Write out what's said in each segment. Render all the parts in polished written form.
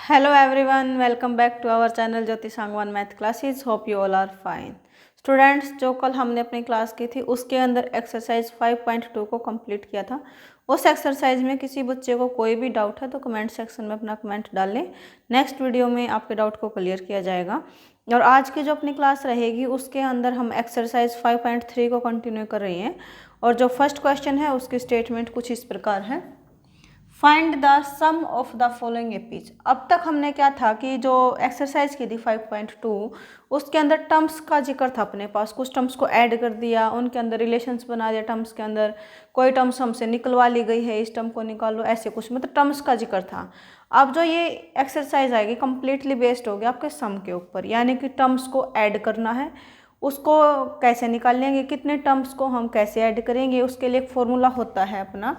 Hello everyone, welcome back to our channel Jyoti Sangwan math classes. Hope you all are fine. Students, जो कल हमने अपनी class की थी उसके अंदर एक्सरसाइज 5.2 को कंप्लीट किया था. उस एक्सरसाइज में किसी बच्चे को कोई भी डाउट है तो कमेंट सेक्शन में अपना कमेंट डाल लें. नेक्स्ट वीडियो में आपके डाउट को क्लियर किया जाएगा. और आज की जो अपनी क्लास रहेगी उसके अंदर हम एक्सरसाइज 5.3 को कंटिन्यू कर रही हैं. और जो फर्स्ट क्वेश्चन है उसकी स्टेटमेंट कुछ इस प्रकार है. Find the sum of the following APs. अब तक हमने क्या था कि जो एक्सरसाइज की थी 5.2 उसके अंदर टर्म्स का जिक्र था. अपने पास कुछ टर्म्स को ऐड कर दिया, उनके अंदर रिलेशंस बना दिया. टर्म्स के अंदर कोई टर्म्स हमसे निकलवा ली गई है, इस टर्म को निकालो, ऐसे कुछ मतलब टर्म्स का जिक्र था. अब जो ये एक्सरसाइज आएगी कम्प्लीटली बेस्ड होगी आपके सम के ऊपर, यानी कि टर्म्स को ऐड करना है. उसको कैसे निकाल लेंगे, कितने टर्म्स को हम कैसे ऐड करेंगे, उसके लिए एक फॉर्मूला होता है अपना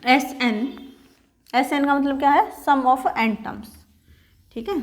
SN. SN का मतलब क्या है? Sum of n terms. ठीक है,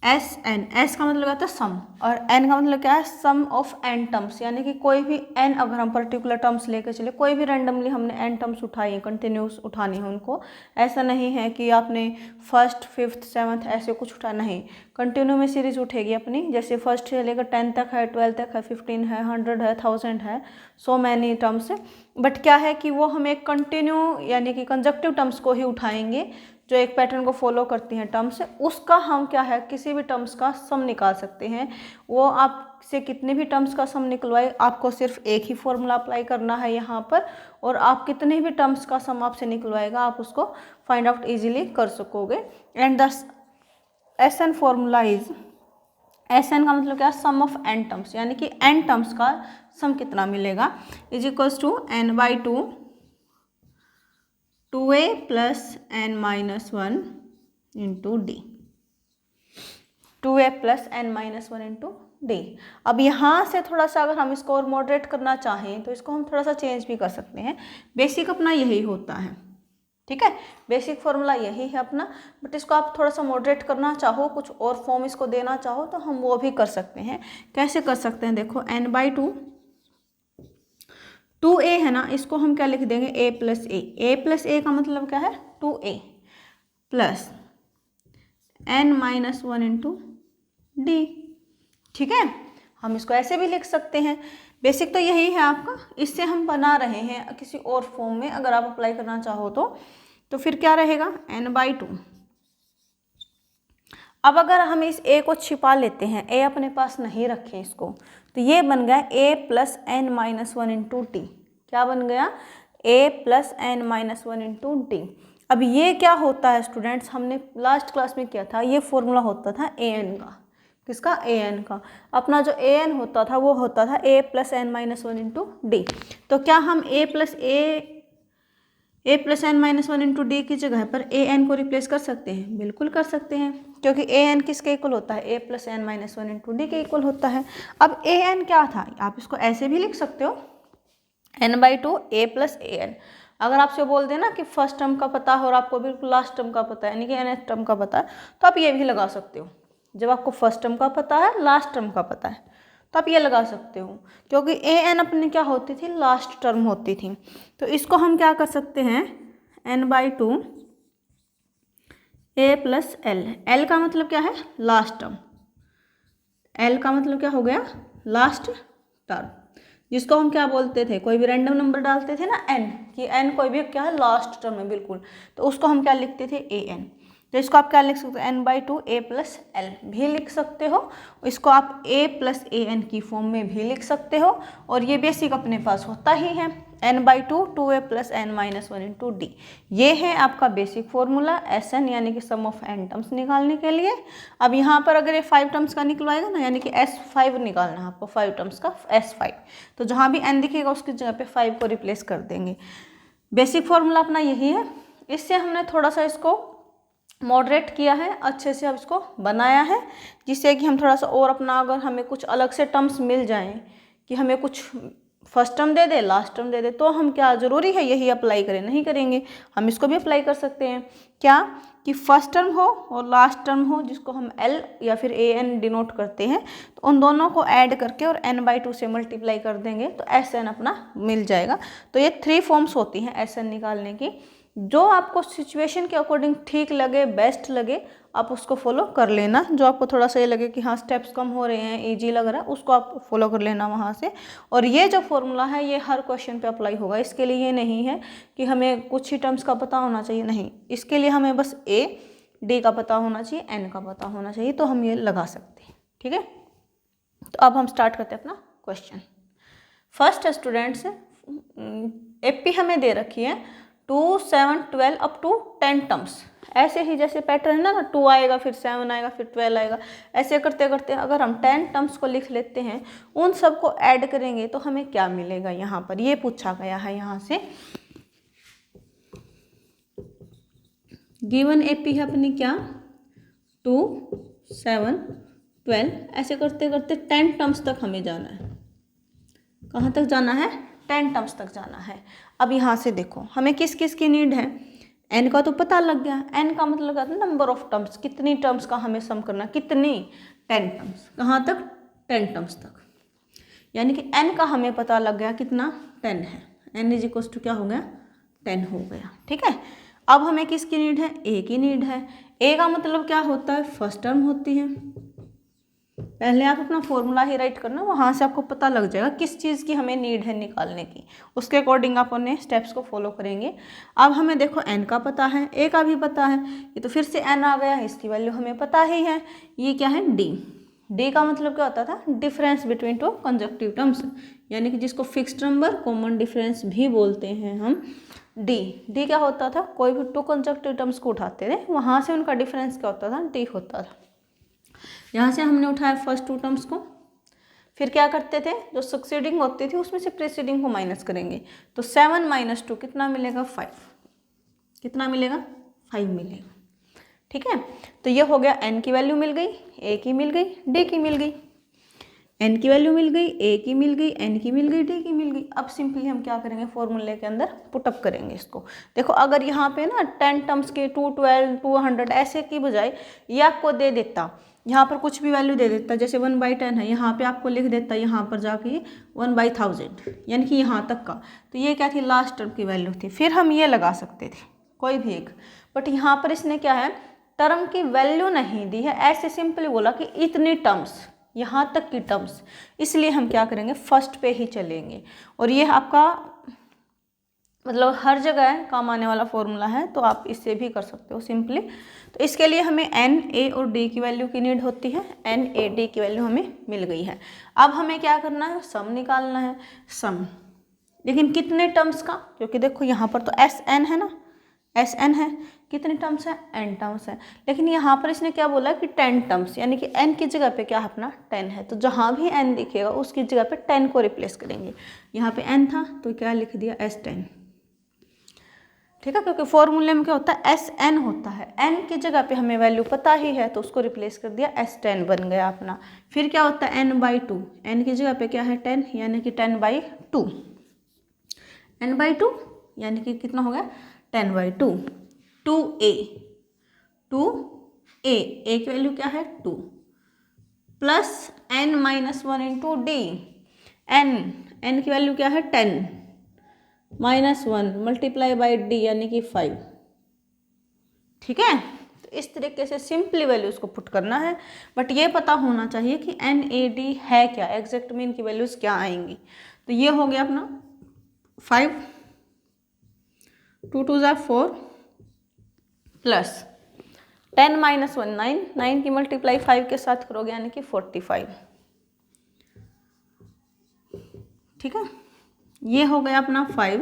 SN, S का मतलब आता है सम और N का मतलब क्या है? Sum of n terms. यानी कि कोई भी n अगर हम पर्टिकुलर टर्म्स लेकर चले, कोई भी रैंडमली हमने n टर्म्स उठाई है, कंटिन्यूस उठानी है उनको. ऐसा नहीं है कि आपने फर्स्ट, फिफ्थ, सेवन्थ ऐसे कुछ उठा, नहीं, कंटिन्यू में सीरीज उठेगी अपनी. जैसे फर्स्ट से लेकर 10 तक है, 12 तक है, 15 है, 100 है, 1000 है, सो मैनी टर्म्स. बट क्या है कि वो हम एक कंटिन्यू यानी कि कंजक्टिव टर्म्स को ही उठाएंगे जो एक पैटर्न को फॉलो करती हैं टर्म्स. उसका हम क्या है, किसी भी टर्म्स का सम निकाल सकते हैं. वो आपसे कितने भी टर्म्स का सम निकलवाए, आपको सिर्फ एक ही फॉर्मूला अप्लाई करना है यहाँ पर, और आप कितने भी टर्म्स का सम आपसे निकलवाएगा आप उसको फाइंड आउट इजीली कर सकोगे. And the SN formula is, SN का मतलब क्या है? Sum of n terms. यानी कि n टर्म्स का सम कितना मिलेगा, is equals to n/2 2a plus n-1 into D. 2a plus n-1 into D. अब यहाँ से थोड़ा सा अगर हम इसको और मॉडरेट करना चाहें तो इसको हम थोड़ा सा चेंज भी कर सकते हैं. बेसिक अपना यही होता है, ठीक है, बेसिक फॉर्मूला यही है अपना. बट इसको आप थोड़ा सा मॉडरेट करना चाहो, कुछ और फॉर्म इसको देना चाहो तो हम वो भी कर सकते हैं. कैसे कर सकते हैं? देखो, n/2 2a है ना, इसको हम क्या लिख देंगे? a प्लस a का मतलब क्या है? 2a plus n-1 into D. ठीक है, हम इसको ऐसे भी लिख सकते हैं. बेसिक तो यही है आपका. इससे हम बना रहे हैं किसी और फॉर्म में, अगर आप अप्लाई करना चाहो तो फिर क्या रहेगा? n/2. अब अगर हम इस a को छिपा लेते हैं, a अपने पास नहीं रखें इसको, तो ये बन गया a plus n-1 into T. क्या बन गया? a plus n-1 into T. अब ये क्या होता है स्टूडेंट्स, हमने लास्ट क्लास में किया था, ये फॉर्मूला होता था an का. किसका? an का. अपना जो an होता था वो होता था a plus n-1 into D. तो क्या हम a plus n-1 into D की जगह पर an को रिप्लेस कर सकते हैं? बिल्कुल कर सकते हैं, क्योंकि an किसके इक्वल होता है? a plus n-1 into D के इक्वल होता है. अब an क्या था? आप इसको ऐसे भी लिख सकते हो, n/2 a प्लस an. अगर आपसे बोल देना कि फर्स्ट टर्म का पता है और आपको बिल्कुल लास्ट टर्म का पता है, यानी कि nth टर्म का पता है, तो आप ये भी लगा सकते हो. जब आपको फर्स्ट टर्म का पता है, लास्ट टर्म का पता है, तो आप ये लगा सकते हो, क्योंकि an अपनी क्या होती थी? लास्ट टर्म होती थी. तो इसको हम क्या कर सकते हैं? n/2 a प्लस l का मतलब क्या है? Last term. l का मतलब क्या हो गया? Last term. जिसको हम क्या बोलते थे? कोई भी रैंडम नंबर डालते थे ना n, कि n कोई भी क्या है? लास्ट टर्म है बिल्कुल. तो उसको हम क्या लिखते थे? an. तो इसको आप क्या लिख सकते हो? n/2 a प्लस l भी लिख सकते हो. इसको आप a प्लस an की फॉर्म में भी लिख सकते हो. और ये बेसिक अपने पास होता ही है, n/2 2a plus n-1 into D. ये है आपका बेसिक फॉर्मूला SN, यानी कि सम ऑफ n टर्म्स निकालने के लिए. अब यहाँ पर अगर ये 5 टर्म्स का निकलवाएगा ना, यानी कि S5 निकालना है आपको, 5 टर्म्स का S5, तो जहाँ भी n दिखेगा उसकी जगह पे 5 को रिप्लेस कर देंगे. बेसिक फॉर्मूला अपना यही है. इससे हमने थोड़ा सा इसको मॉडरेट किया है, अच्छे से अब इसको बनाया है, जिससे कि हम थोड़ा सा और अपना, अगर हमें कुछ अलग से टर्म्स मिल जाएं, कि हमें कुछ फर्स्ट टर्म दे दे, लास्ट टर्म दे दे, तो हम क्या ज़रूरी है यही अप्लाई करें? नहीं करेंगे. हम इसको भी अप्लाई कर सकते हैं. क्या? कि फर्स्ट टर्म हो और लास्ट टर्म हो, जिसको हम l या फिर an डिनोट करते हैं, तो उन दोनों को ऐड करके और n/2 से मल्टीप्लाई कर देंगे तो SN अपना मिल जाएगा. तो ये 3 फॉर्म्स होती हैं SN निकालने की. जो आपको सिचुएशन के अकॉर्डिंग ठीक लगे, बेस्ट लगे, आप उसको फॉलो कर लेना। जो आपको थोड़ा सा ये लगे कि हाँ स्टेप्स कम हो रहे हैं, ईजी लग रहा है, उसको आप फॉलो कर लेना वहाँ से। और ये जो फॉर्मूला है ये हर क्वेश्चन पे अप्लाई होगा। इसके लिए ये नहीं है कि हमें कुछ ही टर्म्स का पता होना चाहिए, नहीं, इसके लिए हमें बस A D का पता होना चाहिए, N का पता होना चाहिए, तो हम ये लगा सकते हैं। ठीक है, तो अब हम स्टार्ट करते हैं अपना क्वेश्चन। फर्स्ट स्टूडेंट्स, एपी हमें दे रखी है 2, 7, 12 अप टू 10 टर्म्स। ऐसे ही जैसे पैटर्न है ना, 2 आएगा फिर 7 आएगा फिर 12 आएगा, ऐसे करते करते अगर हम 10 टर्म्स को लिख लेते हैं, उन सबको ऐड करेंगे तो हमें क्या मिलेगा। यहाँ पर ये पूछा गया है यहाँ से, गिवन एपी है अपनी क्या 2, 7, 12, ऐसे करते करते 10 टर्म्स तक हमें जाना है। कहाँ तक जाना है? 10 टर्म्स तक जाना है। अब यहाँ से देखो हमें किस किस की नीड है। n का तो पता लग गया, n का मतलब है नंबर ऑफ टर्म्स, कितनी टर्म्स का हमें सम करना, कितनी 10 टर्म्स। कहाँ तक? 10 टर्म्स तक। यानी कि n का हमें पता लग गया कितना 10 है, n इज इक्वल टू क्या हो गया 10 हो गया। ठीक है, अब हमें किसकी नीड है? a की नीड है। a का मतलब क्या होता है? फर्स्ट टर्म होती है। पहले आप अपना फॉर्मूला ही राइट करना, वहाँ से आपको पता लग जाएगा किस चीज़ की हमें नीड है निकालने की, उसके अकॉर्डिंग आप अपने स्टेप्स को फॉलो करेंगे। अब हमें देखो n का पता है, a का भी पता है, ये तो फिर से n आ गया है, इसकी वैल्यू हमें पता ही है। ये क्या है? d का मतलब क्या होता था? Difference between to conjunctive terms, यानी कि जिसको फिक्स्ड नंबर कॉमन डिफरेंस भी बोलते हैं हम। d क्या होता था? कोई भी 2 कंजक्टिव टर्म्स को उठाते थे, वहाँ से उनका डिफरेंस क्या होता था? d होता था। यहाँ से हमने उठाया फर्स्ट 2 टर्म्स को, फिर क्या करते थे, जो सक्सीडिंग होती थी उसमें से प्रीसीडिंग को माइनस करेंगे, तो 7 - 2 कितना मिलेगा? 5। कितना मिलेगा? 5 मिलेगा। ठीक है, तो ये हो गया n की वैल्यू मिल गई, a की मिल गई, d की मिल गई। n की वैल्यू मिल गई, a की मिल गई, n की मिल गई, d की मिल गई। अब सिंपली हम क्या करेंगे, फॉर्मूले के अंदर पुटअप करेंगे इसको। देखो अगर यहाँ पे ना 10 टर्म्स के 2, 12, 200 ऐसे की बजाय ये आपको दे देता, यहाँ पर कुछ भी वैल्यू दे देता, जैसे 1/10 है, यहाँ पे आपको लिख देता यहाँ पर जाके 1/1000, यानी कि यहाँ तक का, तो ये क्या थी? लास्ट टर्म की वैल्यू थी। फिर हम ये लगा सकते थे कोई भी एक, बट यहाँ पर इसने क्या है, टर्म की वैल्यू नहीं दी है, ऐसे सिंपली बोला कि इतनी टर्म्स, यहाँ तक की टर्म्स, इसलिए हम क्या करेंगे, फर्स्ट पे ही चलेंगे। और ये आपका मतलब हर जगह काम आने वाला फॉर्मूला है, तो आप इससे भी कर सकते हो सिंपली। तो इसके लिए हमें n, a और d की वैल्यू की नीड होती है। n, a, d की वैल्यू हमें मिल गई है। अब हमें क्या करना है, सम निकालना है। सम, लेकिन कितने टर्म्स का? क्योंकि देखो यहाँ पर तो Sn है ना, Sn है, कितने टर्म्स है? n टर्म्स है। लेकिन यहाँ पर इसने क्या बोला कि 10 टर्म्स, यानी कि n की जगह पे क्या है अपना 10 है, तो जहाँ भी n दिखेगा उसकी जगह पे 10 को रिप्लेस करेंगे। यहाँ पे n था तो क्या लिख दिया? S10। ठीक है, क्योंकि फॉर्मूले में क्या होता है? Sn होता है, n की जगह पे हमें वैल्यू पता ही है तो उसको रिप्लेस कर दिया, S10 बन गया अपना। फिर क्या होता है? n/2, n की जगह पे क्या है? 10, यानी कि 10/2। n/2 यानी कि कितना हो गया? 10/2। 2a, 2a, a की वैल्यू क्या है? 2, plus n - 1 into d, n की वैल्यू क्या है? 10 -1 मल्टीप्लाई बाई d, यानी कि 5। ठीक है, तो इस तरीके से सिंपली वैल्यूज को पुट करना है, बट ये पता होना चाहिए कि n, a, d है क्या, एग्जैक्ट में इनकी वैल्यूज क्या आएंगी। तो ये हो गया अपना 5, 2 2 = 4, प्लस 10 - 1 9, 9 की मल्टीप्लाई 5 के साथ करोगे यानी कि 45। ठीक है, ये हो गया अपना 5।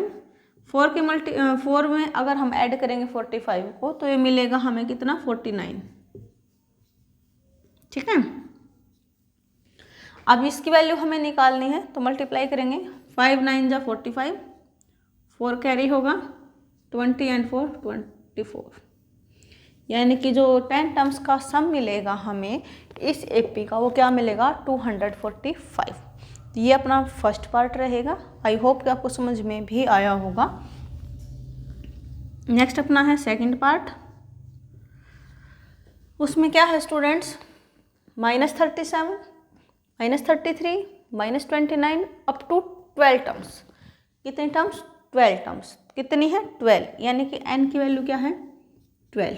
4 में अगर हम ऐड करेंगे 45 को तो ये मिलेगा हमें कितना? 49। ठीक है, अब इसकी वैल्यू हमें निकालनी है तो मल्टीप्लाई करेंगे, 5 9 = 45, 4 कैरी होगा, 20 and 4 24, यानी कि जो 10 टर्म्स का सम मिलेगा हमें इस एपी का, वो क्या मिलेगा? 245। तो ये अपना फर्स्ट पार्ट रहेगा। आई होप कि आपको समझ में भी आया होगा। नेक्स्ट अपना है सेकंड पार्ट। उसमें क्या है स्टूडेंट्स? -37, -33, -29 up to 12 terms. कितने टर्म्स? 12 टर्म्स। कितनी है 12, यानी कि n की वैल्यू क्या है 12।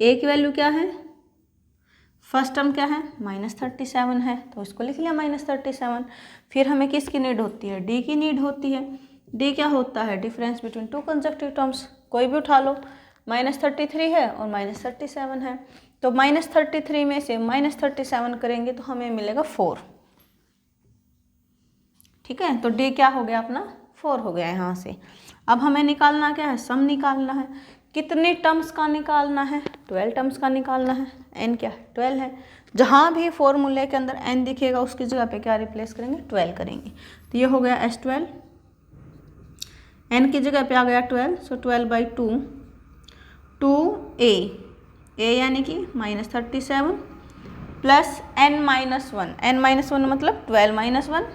a की वैल्यू क्या है, फर्स्ट टर्म क्या है -37 है, तो इसको लिख लिया -37। फिर हमें किसकी नीड होती है, d की नीड होती है। d क्या होता है, difference between to consecutive terms, कोई भी उठा लो, -33 है और -37 है, तो -33 में से -37 करेंगे तो हमें मिलेगा 4। ठीक है, तो d क्या हो गया अपना 4 हो गया यहाँ से। अब हमें निकालना क्या है, सम निकालना है। कितने टर्म्स का निकालना है, 12 टर्म्स का निकालना है। n क्या है 12 है, जहाँ भी फॉर्मूले के अंदर n दिखेगा उसकी जगह पे क्या रिप्लेस करेंगे 12 करेंगे। तो ये हो गया S12, n की जगह पे आ गया 12, सो 12/2 2a, a यानी कि -37 प्लस n-1, n-1 मतलब 12-1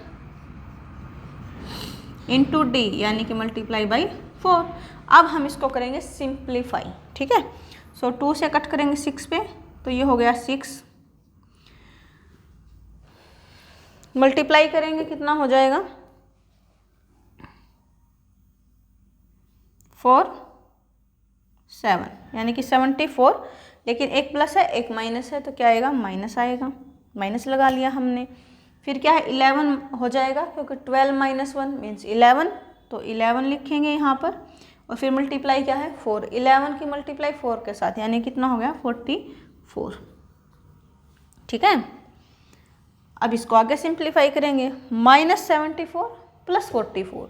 इंटू डी यानी कि मल्टीप्लाई बाई 4। अब हम इसको करेंगे सिंप्लीफाई। ठीक है, सो 2 से कट करेंगे 6 पे, तो ये हो गया 6, मल्टीप्लाई करेंगे कितना हो जाएगा 4 7, यानी कि 74, लेकिन एक प्लस है एक माइनस है, तो क्या आएगा माइनस आएगा, माइनस लगा लिया हमने। फिर क्या है 11 हो जाएगा, क्योंकि 12 - 1 मीन्स 11, तो 11 लिखेंगे यहाँ पर। और फिर मल्टीप्लाई क्या है 4, 11 की मल्टीप्लाई 4 के साथ, यानी कितना हो गया 44। ठीक है, अब इसको आगे सिंप्लीफाई करेंगे, -74 + 44,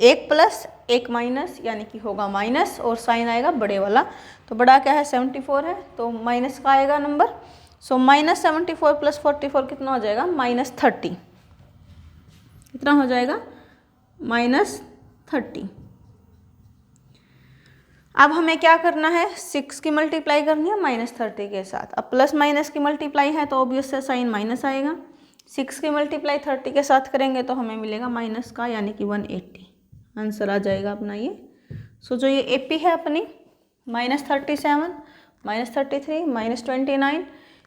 एक प्लस एक माइनस, यानी कि होगा माइनस और साइन आएगा बड़े वाला, तो बड़ा क्या है 74 है, तो माइनस का आएगा नंबर। सो -74 + 44 कितना हो जाएगा -30, कितना हो जाएगा -30। अब हमें क्या करना है, 6 की मल्टीप्लाई करनी है -30 के साथ। अब प्लस माइनस की मल्टीप्लाई है तो ऑब्वियस है साइन माइनस आएगा। 6 की मल्टीप्लाई 30 के साथ करेंगे तो हमें मिलेगा माइनस का, यानी कि 180 आंसर आ जाएगा अपना ये। सो जो ये AP है अपनी -37, -33, -29,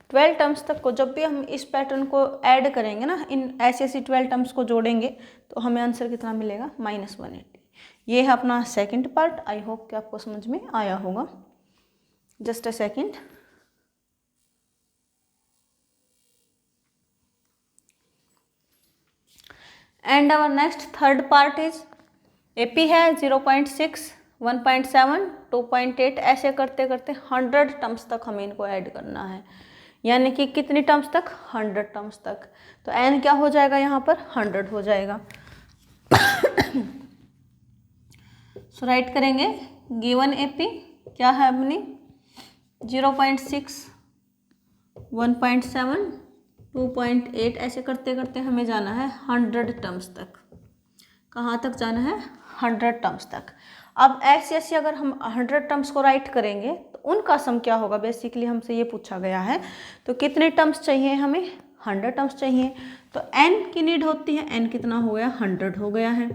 12 टर्म्स तक को जब भी हम इस पैटर्न को ऐड करेंगे ना, इन ऐसी 12 टर्म्स को जोड़ेंगे तो हमें आंसर कितना मिलेगा -180। ये है अपना सेकंड पार्ट। आई होप कि आपको समझ में आया होगा। Just a second. And our next third part is AP है 0.6, 1.7, 2.8, ऐसे करते करते 100 टर्म्स तक हमें इनको ऐड करना है। यानी कि कितनी टर्म्स तक 100 टर्म्स तक। तो n क्या हो जाएगा यहाँ पर 100 हो जाएगा। सो राइट करेंगे गिवन AP क्या है अपनी 0.6, 1.7, 2.8, ऐसे करते करते हमें जाना है 100 टर्म्स तक। कहाँ तक जाना है 100 टर्म्स तक। अब ऐसे अगर हम 100 टर्म्स को राइट करेंगे तो उनका सम क्या होगा, बेसिकली हमसे ये पूछा गया है। तो कितने टर्म्स चाहिए हमें 100 टर्म्स चाहिए, तो n की नीड होती है, n कितना हो गया 100 हो गया है।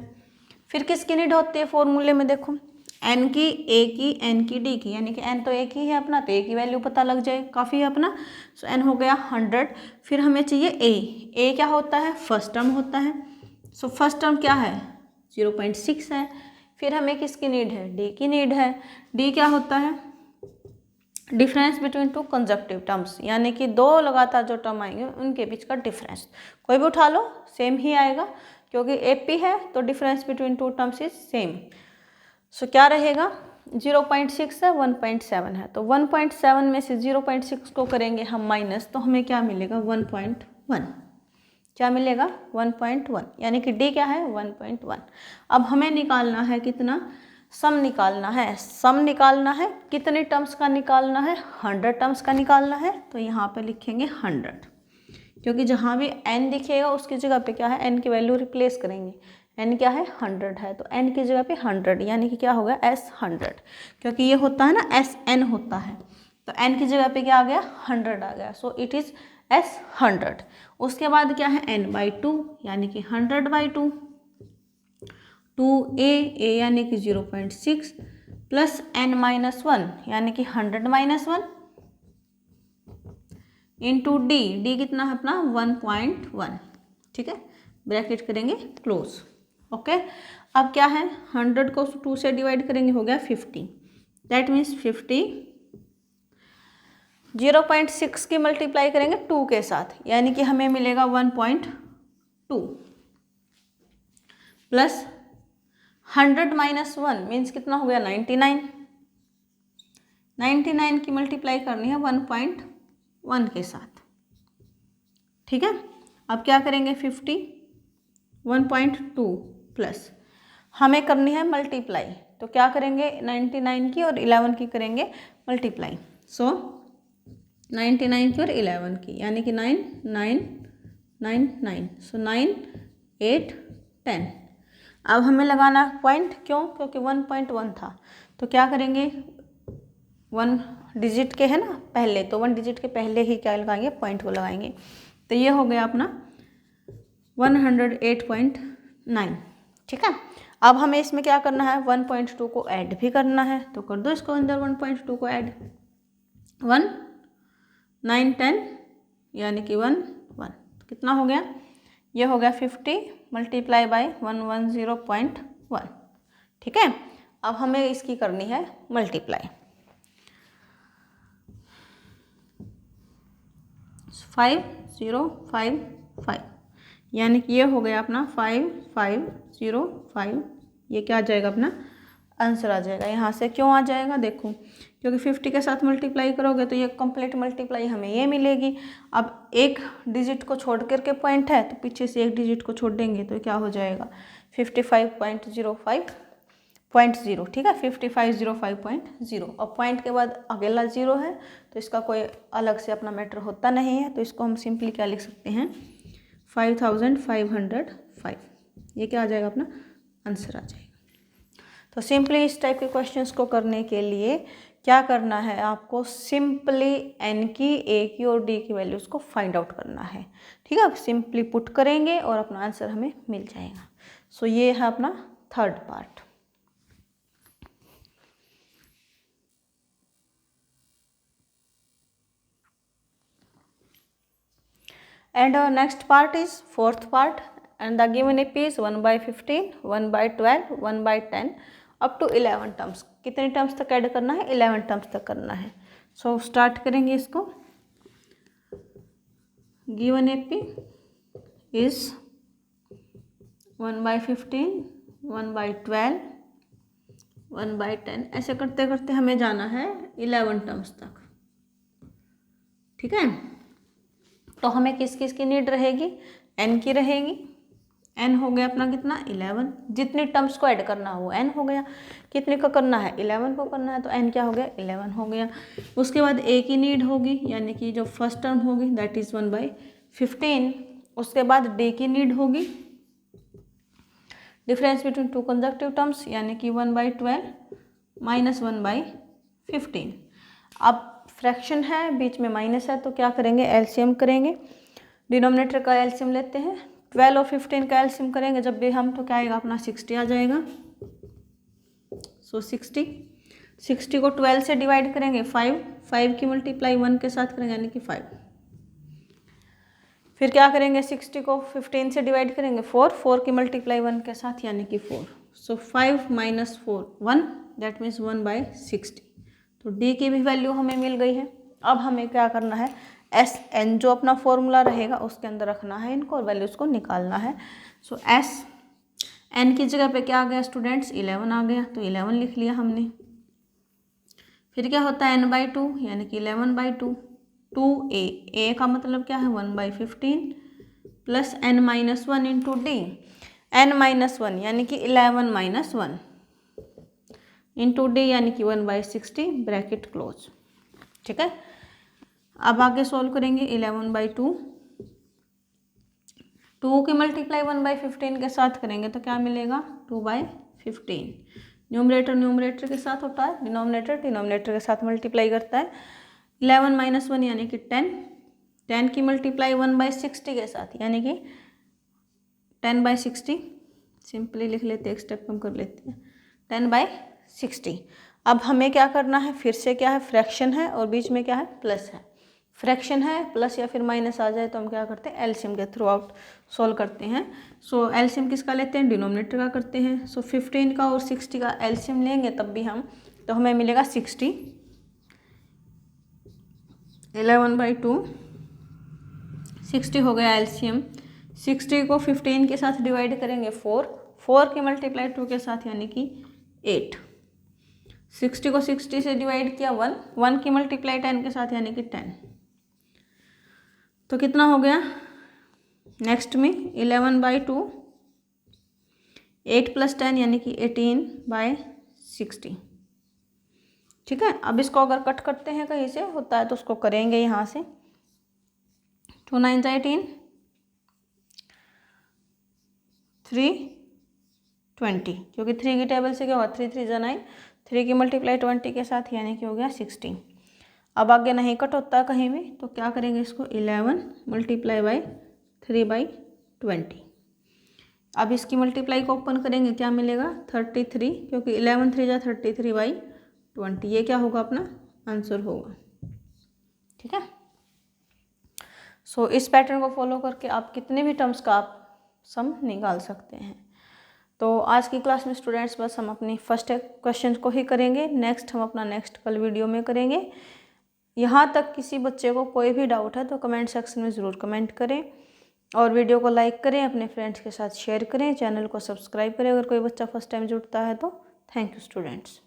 फिर किसकी नीड होती है फॉर्मूले में देखो, n की, a की, n की, d की, यानी कि n तो एक ही है अपना, तो a की वैल्यू पता लग जाए, काफ़ी है अपना। सो n हो गया 100। फिर हमें चाहिए a क्या होता है फर्स्ट टर्म होता है। सो फर्स्ट टर्म क्या है 0.6 है। फिर हमें किसकी नीड है d की नीड है। d क्या होता है difference between to conjunctive terms, यानी कि दो लगातार जो टर्म आएंगे उनके बीच का डिफरेंस। कोई भी उठा लो सेम ही आएगा, क्योंकि AP है तो difference between two terms is same. So क्या रहेगा 0.6 है 1.7 है, तो 1.7 में से 0.6 को करेंगे हम माइनस, तो हमें क्या मिलेगा 1.1। क्या मिलेगा 1.1, यानी कि D क्या है 1.1। अब हमें निकालना है कितना, सम निकालना है। सम निकालना है कितने टर्म्स का निकालना है 100 टर्म्स का निकालना है। तो यहाँ पे लिखेंगे 100, क्योंकि जहाँ भी n दिखेगा उसकी जगह पे क्या है n की वैल्यू रिप्लेस करेंगे। n क्या है 100 है, तो n की जगह पे 100, यानी कि क्या होगा S100, क्योंकि ये होता है ना SN होता है, तो n की जगह पे क्या आ गया 100 आ गया। So it is S100। उसके बाद क्या है n/2, यानी कि 100/2, 2a, a यानी कि 0.6 प्लस n-1 यानी कि 100-1 इंटू d कितना है अपना 1.1। ठीक है, ब्रैकेट करेंगे क्लोज। ओके। अब क्या है, 100 को 2 से डिवाइड करेंगे, हो गया 50। दैट मीन्स 50 0.6 की मल्टीप्लाई करेंगे 2 के साथ, यानी कि हमें मिलेगा 1.2 प्लस 100 माइनस 1 मीन्स कितना हो गया 99। 99 की मल्टीप्लाई करनी है 1.1 के साथ, ठीक है। अब क्या करेंगे 50 1.2 प्लस हमें करनी है मल्टीप्लाई, तो क्या करेंगे 99 की और 11 की करेंगे मल्टीप्लाई। सो 99 की और 11 की, यानी कि 9 9 9 9, सो 9 8 10। अब हमें लगाना पॉइंट, क्यों, क्योंकि 1.1 था, तो क्या करेंगे 1 डिजिट के है ना पहले, तो 1 डिजिट के पहले ही क्या लगाएंगे, पॉइंट को लगाएंगे। तो ये हो गया अपना 108.9, ठीक है। अब हमें इसमें क्या करना है, 1.2 को ऐड भी करना है, तो कर दो इसको अंदर 1.2 को ऐड। 1 9 10 यानी कि 1 1, कितना हो गया, ये हो गया 50 मल्टीप्लाई बाय 110.1, ठीक है। अब हमें इसकी करनी है मल्टीप्लाई। 5055 यानी कि ये हो गया अपना 5505, ये क्या आ जाएगा, अपना आंसर आ जाएगा। यहाँ से क्यों आ जाएगा, देखो क्योंकि 50 के साथ मल्टीप्लाई करोगे तो ये कंप्लीट मल्टीप्लाई हमें ये मिलेगी। अब एक डिजिट को छोड़ करके पॉइंट है, तो पीछे से एक डिजिट को छोड़ देंगे तो क्या हो जाएगा 55.05.0, ठीक है, 5505.0। और पॉइंट के बाद अगला 0 है, तो इसका कोई अलग से अपना मैटर होता नहीं है, तो इसको हम सिंपली क्या लिख सकते हैं 5505, ये क्या आ जाएगा, अपना आंसर आ जाएगा। तो सिंपली इस टाइप के क्वेश्चंस को करने के लिए क्या करना है, आपको सिंपली n की, a की और d की वैल्यूज को फाइंड आउट करना है, ठीक है। आप सिंपली पुट करेंगे और अपना आंसर हमें मिल जाएगा। सो ये है अपना third part. And our next part is fourth part, and the given AP is 1/15, 1/12, 1/10 up to 11 terms. कितने टर्म्स तक ऐड करना है, 11 टर्म्स तक करना है। सो स्टार्ट करेंगे इसको। गिवन AP is 1/15, 1/12, 1/10, ऐसे करते करते हमें जाना है 11 टर्म्स तक, ठीक है। तो हमें किस किस की नीड रहेगी, n की रहेगी। n हो गया अपना कितना 11, जितने टर्म्स को ऐड करना हो n हो गया, कितने का करना है 11 को करना है, तो n क्या हो गया 11 हो गया। उसके बाद a की नीड होगी, यानी कि जो फर्स्ट टर्म होगी दैट इज़ 1/15। उसके बाद d की नीड होगी, difference between to conjunctive terms, यानी कि 1/12 माइनस 1/15। अब फ्रैक्शन है, बीच में माइनस है, तो क्या करेंगे एलसीएम करेंगे। डिनोमिनेटर का एलसीएम लेते हैं, 12 और 15 का एलसीएम करेंगे जब भी हम, तो क्या आएगा अपना 60 आ जाएगा। सो 60 को 12 से डिवाइड करेंगे 5 की मल्टीप्लाई 1 के साथ करेंगे, यानी कि 5। फिर क्या करेंगे 60 को 15 से डिवाइड करेंगे 4 की मल्टीप्लाई 1 के साथ, यानी कि 4। सो 5 माइनस 4 1, दैट मीन्स 1/60। तो d की भी वैल्यू हमें मिल गई है। अब हमें क्या करना है, एस एन जो अपना फॉर्मूला रहेगा उसके अंदर रखना है इनको और वैल्यूज़ को निकालना है। सो एस एन की जगह पे क्या आ गया स्टूडेंट्स 11 आ गया, तो 11 लिख लिया हमने। फिर क्या होता है n/2, यानी कि 11/2। 2a का मतलब क्या है 1/15 plus n-1 into D. n-1 यानी कि 11 - 1 इंटू डी, यानी कि 1/60 ब्रैकेट क्लोज, ठीक है। अब आगे सॉल्व करेंगे 11/2, 2 की मल्टीप्लाई 1/15 के साथ करेंगे तो क्या मिलेगा 2/15। न्यूमरेटर के साथ होता है, डिनोमिनेटर के साथ मल्टीप्लाई करता है। 11 - 1 यानी कि 10 की मल्टीप्लाई 1/60 के साथ, यानी कि 10/60। सिंपली लिख लेते हैं, एक स्टेप कम कर लेते हैं, 10/60। अब हमें क्या करना है, फिर से क्या है फ्रैक्शन है और बीच में क्या है प्लस है। फ्रैक्शन है प्लस या फिर माइनस आ जाए तो हम क्या करते हैं, एलसीएम के थ्रू आउट सॉल्व करते हैं। सो एलसीएम किसका लेते हैं, डिनोमिनेटर का करते हैं। सो 15 का और 60 का एलसीएम लेंगे तब भी हम, तो हमें मिलेगा 60, 11/2, 60 हो गया एलसीएम। 60 को 15 के साथ डिवाइड करेंगे 4 के मल्टीप्लाई 2 के साथ यानी कि 8। 60 को 60 से डिवाइड किया 1 की मल्टीप्लाई 10 के साथ यानी कि 10। तो कितना हो गया, नेक्स्ट में 11/2, 8 + 10 यानी कि 18/60। ठीक है, अब इसको अगर कट करते हैं कहीं से होता है तो उसको करेंगे यहाँ से। 2 9 18, 3 20, क्योंकि 3 की टेबल से क्या होगा, 3 3 जा 9, 3 की मल्टीप्लाई 20 के साथ यानी कि हो गया 16। अब आगे नहीं कट होता कहीं भी तो क्या करेंगे इसको, 11 × 3/20। अब इसकी मल्टीप्लाई को ओपन करेंगे, क्या मिलेगा 33, क्योंकि 11 3 जा 33/20। ये क्या होगा, अपना आंसर होगा। ठीक है, सो इस पैटर्न को फॉलो करके आप कितने भी टर्म्स का आप सम निकाल सकते हैं। तो आज की क्लास में स्टूडेंट्स बस हम अपनी फर्स्ट क्वेश्चन को ही करेंगे, नेक्स्ट हम अपना नेक्स्ट कल वीडियो में करेंगे। यहाँ तक किसी बच्चे को कोई भी डाउट है तो कमेंट सेक्शन में ज़रूर कमेंट करें, और वीडियो को लाइक करें, अपने फ्रेंड्स के साथ शेयर करें, चैनल को सब्सक्राइब करें अगर कोई बच्चा फर्स्ट टाइम जुड़ता है तो। Thank you students.